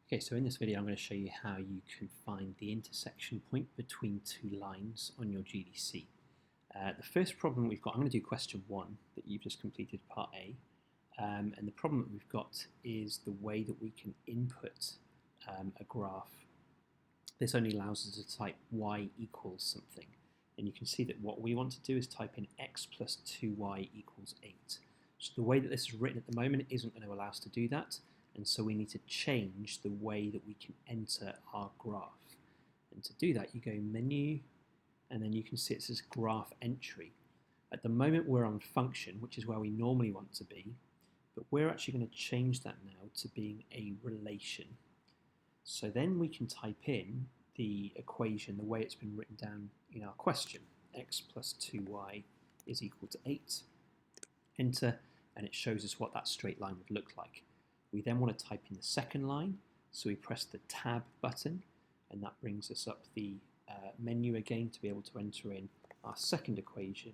Okay, so in this video I'm going to show you how you can find the intersection point between two lines on your GDC. The first problem we've got, I'm going to do question 1 that you've just completed part A, and the problem that we've got is the way that we can input a graph. This only allows us to type y equals something, and you can see that what we want to do is type in x plus 2y equals 8. So the way that this is written at the moment isn't going to allow us to do that, and so we need to change the way that we can enter our graph. And to do that, you go menu, and then you can see it says graph entry. At the moment we're on function, which is where we normally want to be, but we're actually going to change that now to being a relation. So then we can type in the equation the way it's been written down in our question. X plus 2y is equal to 8. Enter, and it shows us what that straight line would look like. We then want to type in the second line, so we press the tab button, and that brings us up the menu again to be able to enter in our second equation,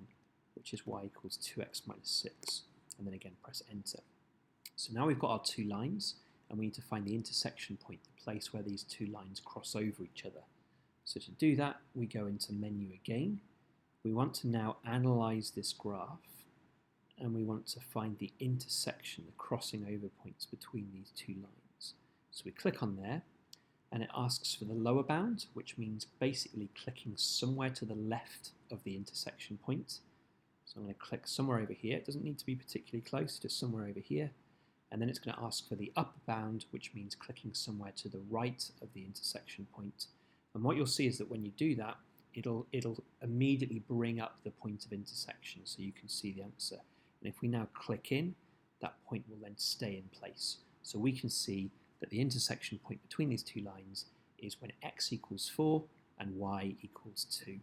which is y equals 2x minus 6, and then again press enter. So now we've got our two lines, and we need to find the intersection point, the place where these two lines cross over each other. So to do that, we go into menu again. We want to now analyze this graph, and we want to find the intersection, the crossing over points between these two lines. So we click on there, and it asks for the lower bound, which means basically clicking somewhere to the left of the intersection point. So I'm going to click somewhere over here. It doesn't need to be particularly close, just somewhere over here. And then it's going to ask for the upper bound, which means clicking somewhere to the right of the intersection point. And what you'll see is that when you do that, it'll immediately bring up the point of intersection, so you can see the answer. And if we now click in, that point will then stay in place. So we can see that the intersection point between these two lines is when x equals 4 and y equals 2.